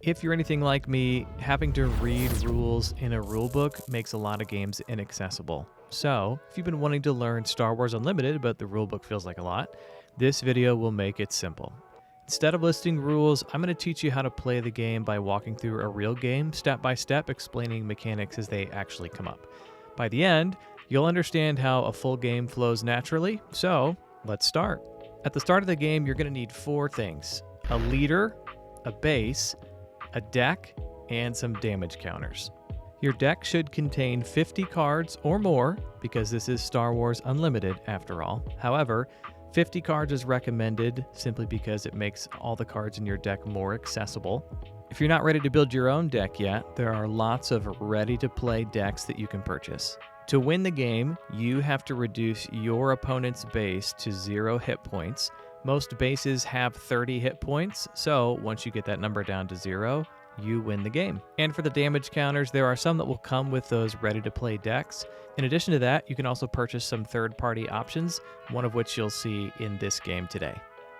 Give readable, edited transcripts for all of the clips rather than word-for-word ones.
If you're anything like me, having to read rules in a rulebook makes a lot of games inaccessible. So, if you've been wanting to learn Star Wars Unlimited, but the rulebook feels like a lot, this video will make it simple. Instead of listing rules, I'm going to teach you how to play the game by walking through a real game, step by step, explaining mechanics as they actually come up. By the end, you'll understand how a full game flows naturally, so let's start. At the start of the game, you're going to need 4 things: a leader, a base, a deck, and some damage counters. Your deck should contain 50 cards or more, because this is Star Wars Unlimited after all. However, 50 cards is recommended simply because it makes all the cards in your deck more accessible. If you're not ready to build your own deck yet, there are lots of ready-to-play decks that you can purchase. To win the game, you have to reduce your opponent's base to 0 hit points. Most bases have 30 hit points, so once you get that number down to 0, you win the game. And for the damage counters, there are some that will come with those ready-to-play decks. In addition to that, you can also purchase some third-party options, one of which you'll see in this game today.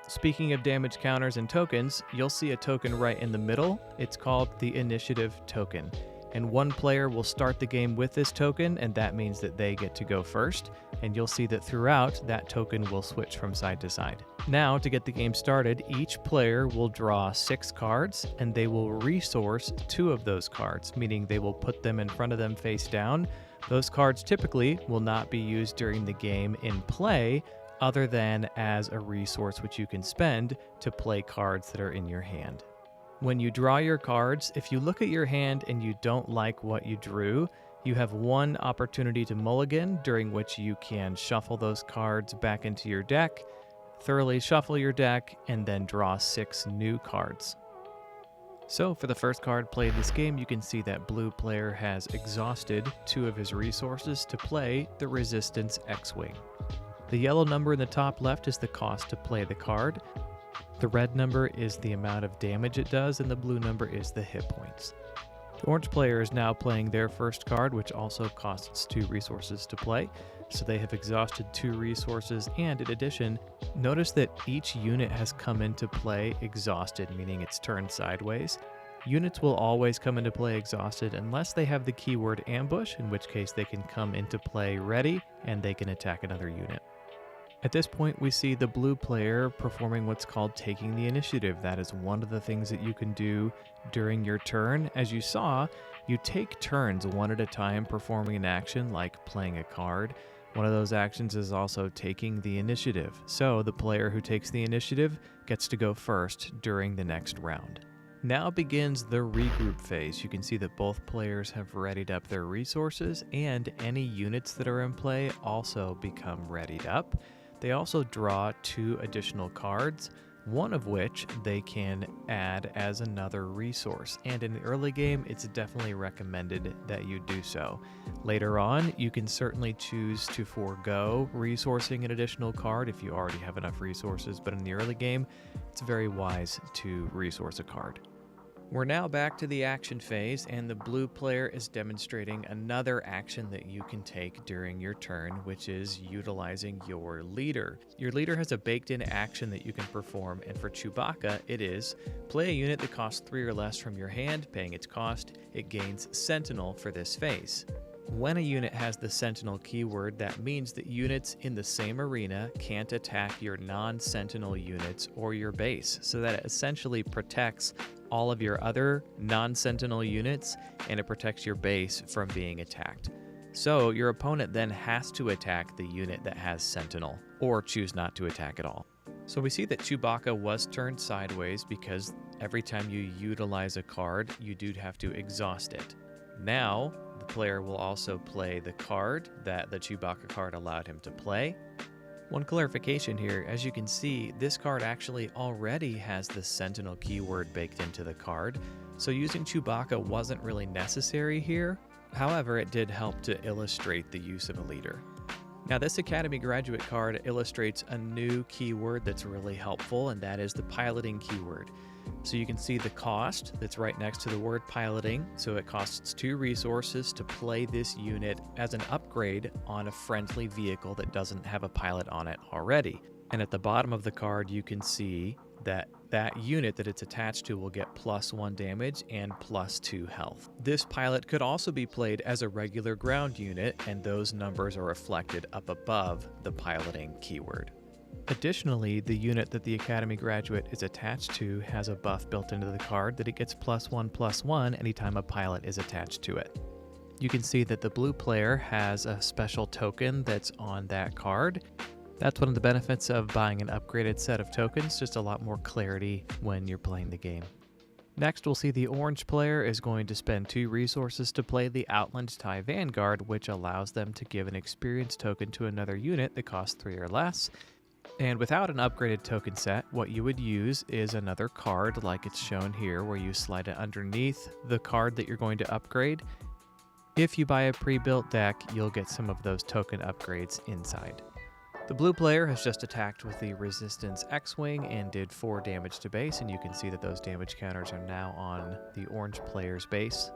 Speaking of damage counters and tokens, you'll see a token right in the middle. It's called the Initiative token. And one player will start the game with this token, and that means that they get to go first. And you'll see that throughout, that token will switch from side to side. Now, to get the game started, each player will draw 6 cards, and they will resource 2 of those cards, meaning they will put them in front of them face down. Those cards typically will not be used during the game in play, other than as a resource which you can spend to play cards that are in your hand. When you draw your cards, if you look at your hand and you don't like what you drew, you have one opportunity to mulligan, during which you can shuffle those cards back into your deck, thoroughly shuffle your deck, and then draw 6 new cards. So for the first card played this game, you can see that blue player has exhausted 2 of his resources to play the Resistance X-Wing. The yellow number in the top left is the cost to play the card. The red number is the amount of damage it does, and the blue number is the hit points. The orange player is now playing their first card, which also costs 2 resources to play. So they have exhausted 2 resources, and in addition, notice that each unit has come into play exhausted, meaning it's turned sideways. Units will always come into play exhausted unless they have the keyword ambush, in which case they can come into play ready, and they can attack another unit. At this point, we see the blue player performing what's called taking the initiative. That is one of the things that you can do during your turn. As you saw, you take turns one at a time performing an action like playing a card. One of those actions is also taking the initiative. So the player who takes the initiative gets to go first during the next round. Now begins the regroup phase. You can see that both players have readied up their resources, and any units that are in play also become readied up. They also draw 2 additional cards, one of which they can add as another resource. And in the early game, it's definitely recommended that you do so. Later on, you can certainly choose to forego resourcing an additional card if you already have enough resources, but in the early game, it's very wise to resource a card. We're now back to the action phase, and the blue player is demonstrating another action that you can take during your turn, which is utilizing your leader. Your leader has a baked-in action that you can perform, and for Chewbacca, it is play a unit that costs 3 or less from your hand. Paying its cost, it gains Sentinel for this phase. When a unit has the Sentinel keyword, that means that units in the same arena can't attack your non-Sentinel units or your base, so that it essentially protects all of your other non-Sentinel units, and it protects your base from being attacked. So your opponent then has to attack the unit that has Sentinel, or choose not to attack at all. So we see that Chewbacca was turned sideways because every time you utilize a card, you do have to exhaust it. Now, the player will also play the card that the Chewbacca card allowed him to play. One clarification here, as you can see, this card actually already has the Sentinel keyword baked into the card, so using Chewbacca wasn't really necessary here. However, it did help to illustrate the use of a leader. Now, this Academy Graduate card illustrates a new keyword that's really helpful, and that is the piloting keyword. So you can see the cost that's right next to the word piloting. So it costs 2 resources to play this unit as an upgrade on a friendly vehicle that doesn't have a pilot on it already. And at the bottom of the card, you can see that that unit that it's attached to will get +1 damage and +2 health. This pilot could also be played as a regular ground unit, and those numbers are reflected up above the piloting keyword. Additionally, the unit that the Academy graduate is attached to has a buff built into the card that it gets +1/+1 anytime a pilot is attached to it. You can see that the blue player has a special token that's on that card. That's one of the benefits of buying an upgraded set of tokens, just a lot more clarity when you're playing the game. Next, we'll see the orange player is going to spend 2 resources to play the Outland Tie Vanguard, which allows them to give an experience token to another unit that costs 3 or less. And without an upgraded token set, what you would use is another card like it's shown here, where you slide it underneath the card that you're going to upgrade. If you buy a pre-built deck, you'll get some of those token upgrades inside. The blue player has just attacked with the Resistance X-Wing and did 4 damage to base, and you can see that those damage counters are now on the orange player's base.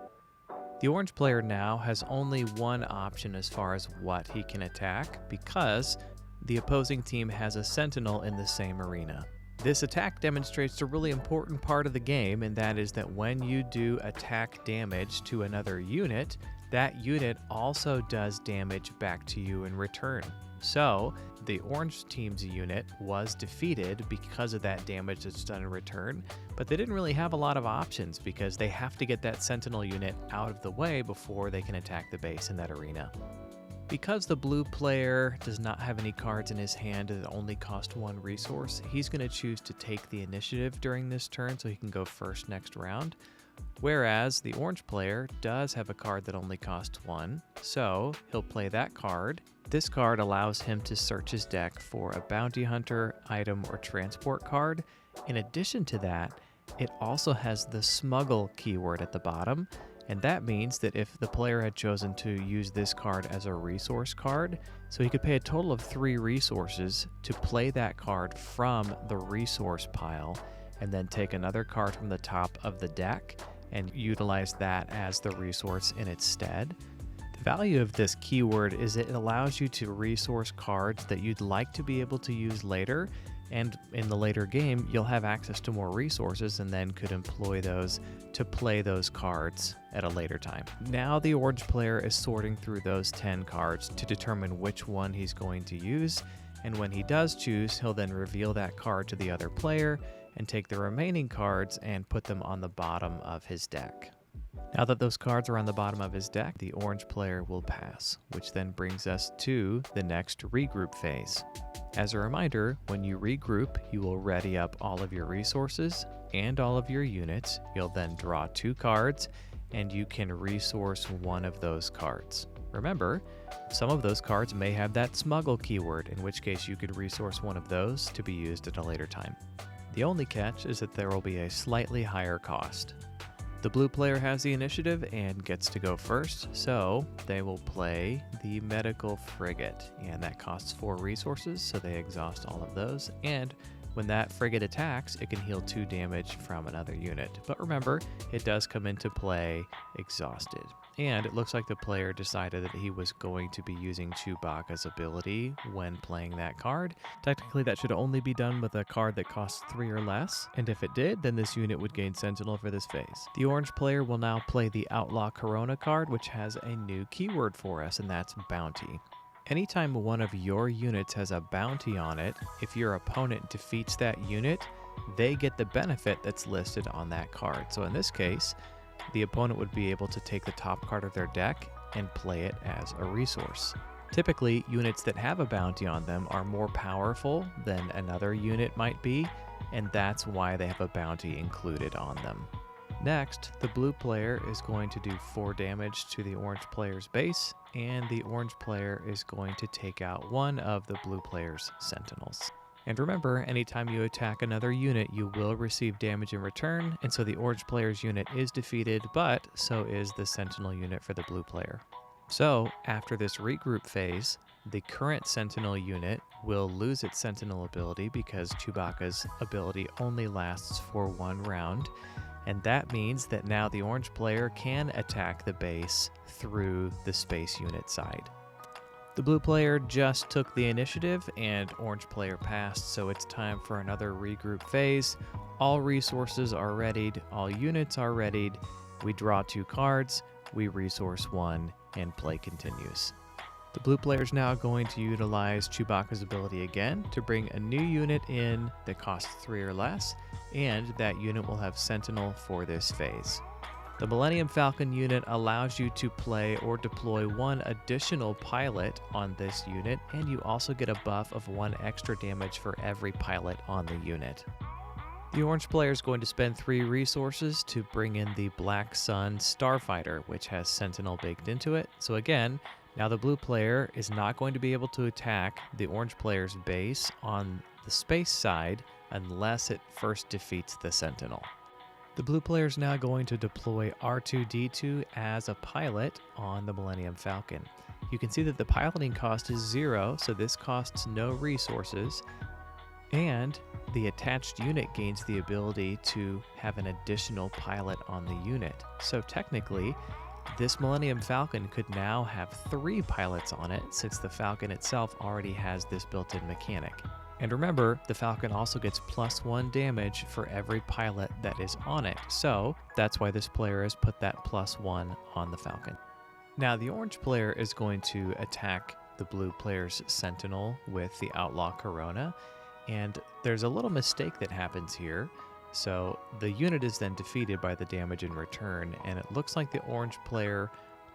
The orange player now has only one option as far as what he can attack, because the opposing team has a Sentinel in the same arena. This attack demonstrates a really important part of the game, and that is that when you do attack damage to another unit, that unit also does damage back to you in return. So, the orange team's unit was defeated because of that damage that's done in return, but they didn't really have a lot of options because they have to get that Sentinel unit out of the way before they can attack the base in that arena. Because the blue player does not have any cards in his hand that only cost 1 resource, he's going to choose to take the initiative during this turn so he can go first next round. Whereas the orange player does have a card that only costs 1, so he'll play that card. This card allows him to search his deck for a bounty hunter, item, or transport card. In addition to that, it also has the smuggle keyword at the bottom, and that means that if the player had chosen to use this card as a resource card, so he could pay a total of 3 resources to play that card from the resource pile, and then take another card from the top of the deck and utilize that as the resource in its stead. The value of this keyword is it allows you to resource cards that you'd like to be able to use later, and in the later game you'll have access to more resources and then could employ those to play those cards at a later time. Now the orange player is sorting through those 10 cards to determine which one he's going to use, and when he does choose, he'll then reveal that card to the other player and take the remaining cards and put them on the bottom of his deck. Now that those cards are on the bottom of his deck, the orange player will pass, which then brings us to the next regroup phase. As a reminder, when you regroup, you will ready up all of your resources and all of your units. You'll then draw 2 cards, and you can resource one of those cards. Remember, some of those cards may have that smuggle keyword, in which case you could resource one of those to be used at a later time. The only catch is that there will be a slightly higher cost. The blue player has the initiative and gets to go first, so they will play the medical frigate, and that costs 4 resources, so they exhaust all of those, and when that frigate attacks, it can heal 2 damage from another unit. But remember, it does come into play exhausted. And it looks like the player decided that he was going to be using Chewbacca's ability when playing that card. Technically, that should only be done with a card that costs 3 or less, and if it did, then this unit would gain Sentinel for this phase. The orange player will now play the Outlaw Corona card, which has a new keyword for us, and that's Bounty. Anytime one of your units has a bounty on it, if your opponent defeats that unit, they get the benefit that's listed on that card. So in this case, the opponent would be able to take the top card of their deck and play it as a resource. Typically, units that have a bounty on them are more powerful than another unit might be, and that's why they have a bounty included on them. Next, the blue player is going to do 4 damage to the orange player's base, and the orange player is going to take out one of the blue player's sentinels. And remember, anytime you attack another unit, you will receive damage in return, and so the orange player's unit is defeated, but so is the sentinel unit for the blue player. So, after this regroup phase, the current sentinel unit will lose its sentinel ability because Chewbacca's ability only lasts for 1 round, and that means that now the orange player can attack the base through the space unit side. The blue player just took the initiative and orange player passed, so it's time for another regroup phase. All resources are readied, all units are readied. We draw 2 cards, we resource 1, and play continues. The blue player is now going to utilize Chewbacca's ability again to bring a new unit in that costs 3 or less, and that unit will have Sentinel for this phase. The Millennium Falcon unit allows you to play or deploy 1 additional pilot on this unit, and you also get a buff of 1 extra damage for every pilot on the unit. The orange player is going to spend 3 resources to bring in the Black Sun Starfighter, which has Sentinel baked into it. So again, now the blue player is not going to be able to attack the orange player's base on the space side unless it first defeats the Sentinel. The blue player is now going to deploy R2-D2 as a pilot on the Millennium Falcon. You can see that the piloting cost is 0, so this costs no resources, and the attached unit gains the ability to have an additional pilot on the unit. So technically, this Millennium Falcon could now have 3 pilots on it, since the Falcon itself already has this built-in mechanic. And remember, the Falcon also gets +1 damage for every pilot that is on it, so that's why this player has put that +1 on the Falcon. Now the orange player is going to attack the blue player's Sentinel with the Outlaw Corona, and there's a little mistake that happens here. So the unit is then defeated by the damage in return, and it looks like the orange player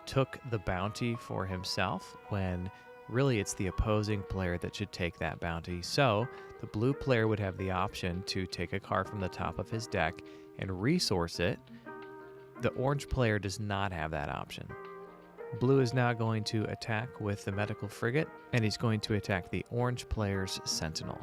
took the bounty for himself when really it's the opposing player that should take that bounty. So the blue player would have the option to take a card from the top of his deck and resource it. The orange player does not have that option. Blue is now going to attack with the medical frigate, and he's going to attack the orange player's Sentinel.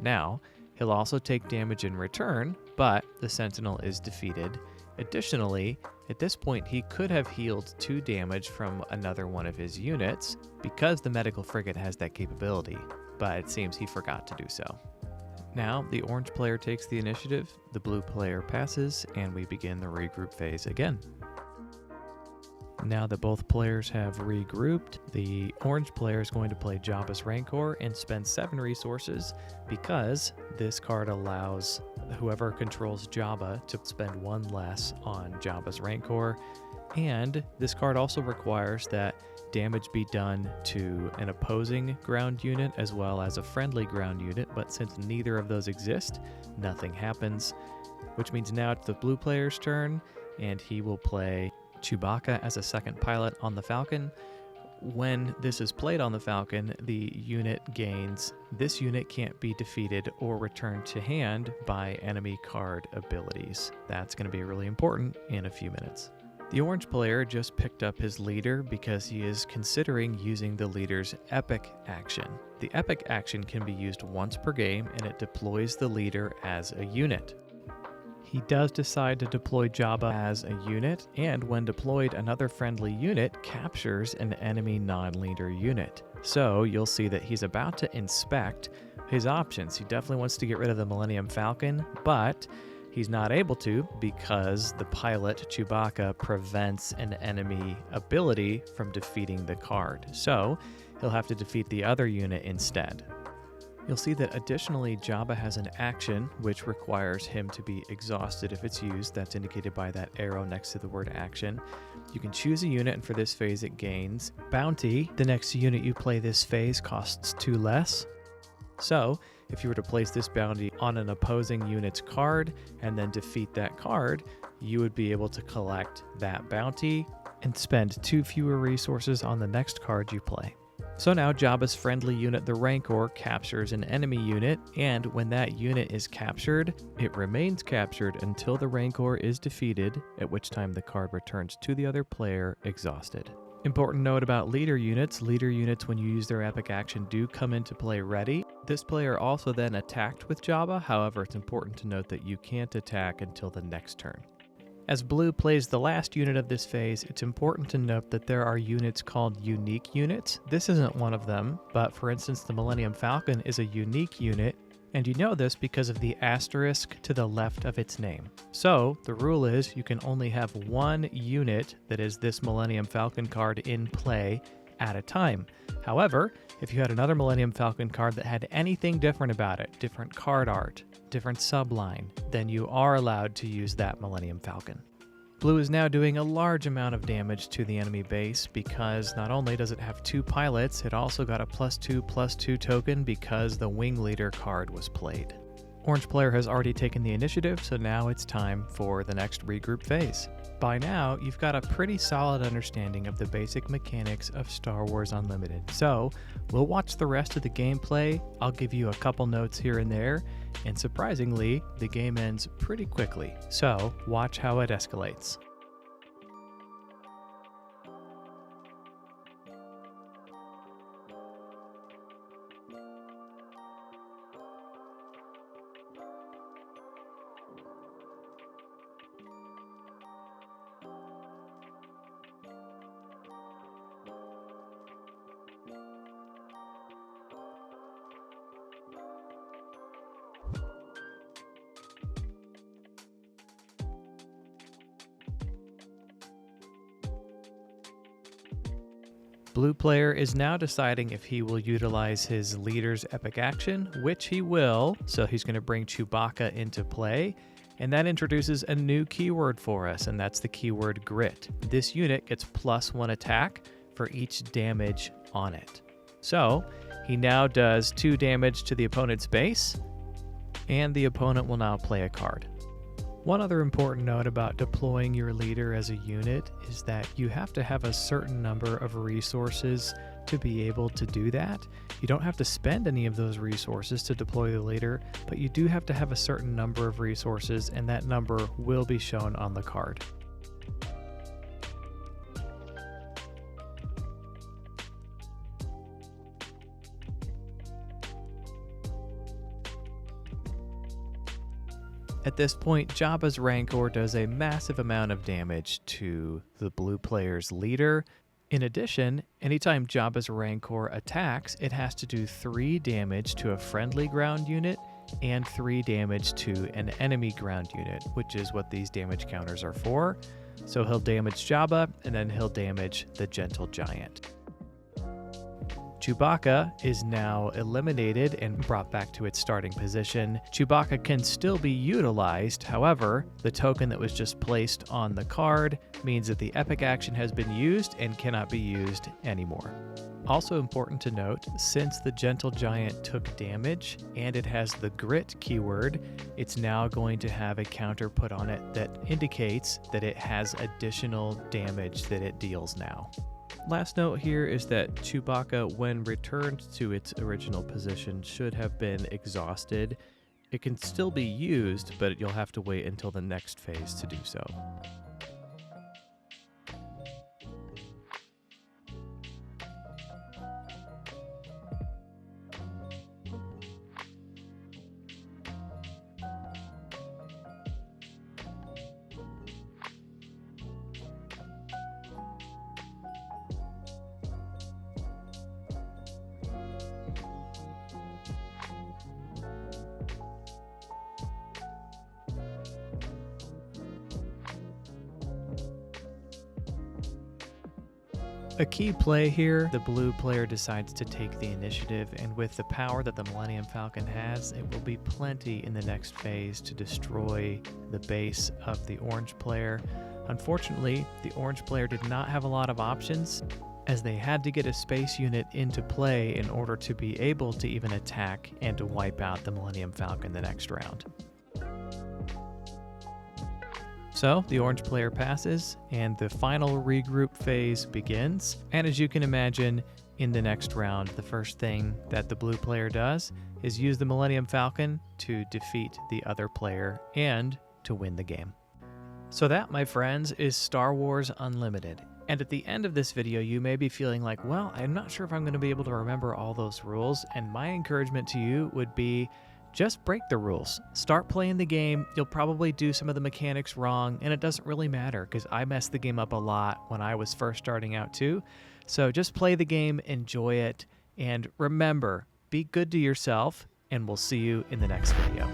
Now, he'll also take damage in return, but the Sentinel is defeated. Additionally, at this point, he could have healed 2 damage from another one of his units because the medical frigate has that capability, but it seems he forgot to do so. Now, the orange player takes the initiative, the blue player passes, and we begin the regroup phase again. Now that both players have regrouped, the orange player is going to play Jabba's Rancor and spend 7 resources because this card allows whoever controls Jabba to spend 1 less on Jabba's Rancor, and this card also requires that damage be done to an opposing ground unit as well as a friendly ground unit, but since neither of those exist, nothing happens, which means now it's the blue player's turn, and he will play Chewbacca as a second pilot on the Falcon. When this is played on the Falcon, the unit gains, this unit can't be defeated or returned to hand by enemy card abilities. That's going to be really important in a few minutes. The orange player just picked up his leader because he is considering using the leader's epic action. The epic action can be used once per game, and it deploys the leader as a unit. He does decide to deploy Jabba as a unit, and when deployed, another friendly unit captures an enemy non-leader unit. So you'll see that he's about to inspect his options. He definitely wants to get rid of the Millennium Falcon, but he's not able to because the pilot, Chewbacca, prevents an enemy ability from defeating the card. So he'll have to defeat the other unit instead. You'll see that additionally, Jabba has an action which requires him to be exhausted if it's used. That's indicated by that arrow next to the word action. You can choose a unit, and for this phase it gains bounty. The next unit you play this phase costs 2 less. So if you were to place this bounty on an opposing unit's card and then defeat that card, you would be able to collect that bounty and spend 2 fewer resources on the next card you play. So now Jabba's friendly unit, the Rancor, captures an enemy unit, and when that unit is captured, it remains captured until the Rancor is defeated, at which time the card returns to the other player exhausted. Important note about leader units, when you use their epic action do come into play ready. This player also then attacked with Jabba, however it's important to note that you can't attack until the next turn. As blue plays the last unit of this phase, it's important to note that there are units called unique units. This isn't one of them, but for instance, the Millennium Falcon is a unique unit, and you know this because of the asterisk to the left of its name. So the rule is you can only have 1 unit that is this Millennium Falcon card in play at a time. However, if you had another Millennium Falcon card that had anything different about it, different card art, different subline, then you are allowed to use that Millennium Falcon. Blue is now doing a large amount of damage to the enemy base because not only does it have 2 pilots, it also got a +2/+2 token because the Wing Leader card was played. Orange player has already taken the initiative, so now it's time for the next regroup phase. By now, you've got a pretty solid understanding of the basic mechanics of Star Wars Unlimited. So, we'll watch the rest of the gameplay, I'll give you a couple notes here and there, and surprisingly, the game ends pretty quickly. So, watch how it escalates. Blue player is now deciding if he will utilize his leader's epic action, which he will, so he's going to bring Chewbacca into play, and that introduces a new keyword for us, and that's the keyword Grit. This unit gets +1 attack for each damage on it. So, he now does 2 damage to the opponent's base, and the opponent will now play a card. One other important note about deploying your leader as a unit is that you have to have a certain number of resources to be able to do that. You don't have to spend any of those resources to deploy the leader, but you do have to have a certain number of resources, and that number will be shown on the card. At this point, Jabba's Rancor does a massive amount of damage to the blue player's leader. In addition, anytime Jabba's Rancor attacks, it has to do 3 damage to a friendly ground unit and 3 damage to an enemy ground unit, which is what these damage counters are for. So he'll damage Jabba, and then he'll damage the Gentle Giant. Chewbacca is now eliminated and brought back to its starting position. Chewbacca can still be utilized, however, the token that was just placed on the card means that the epic action has been used and cannot be used anymore. Also important to note, since the Gentle Giant took damage and it has the Grit keyword, it's now going to have a counter put on it that indicates that it has additional damage that it deals now. Last note here is that Chewbacca, when returned to its original position, should have been exhausted. It can still be used, but you'll have to wait until the next phase to do so. A key play here, the blue player decides to take the initiative, and with the power that the Millennium Falcon has, it will be plenty in the next phase to destroy the base of the orange player. Unfortunately, the orange player did not have a lot of options, as they had to get a space unit into play in order to be able to even attack and to wipe out the Millennium Falcon the next round. So the orange player passes, and the final regroup phase begins. And as you can imagine, in the next round, the first thing that the blue player does is use the Millennium Falcon to defeat the other player and to win the game. So that, my friends, is Star Wars Unlimited. And at the end of this video, you may be feeling like, well, I'm not sure if I'm going to be able to remember all those rules. And my encouragement to you would be, just break the rules. Start playing the game. You'll probably do some of the mechanics wrong, and it doesn't really matter because I messed the game up a lot when I was first starting out too. So just play the game, enjoy it, and remember, be good to yourself, and we'll see you in the next video.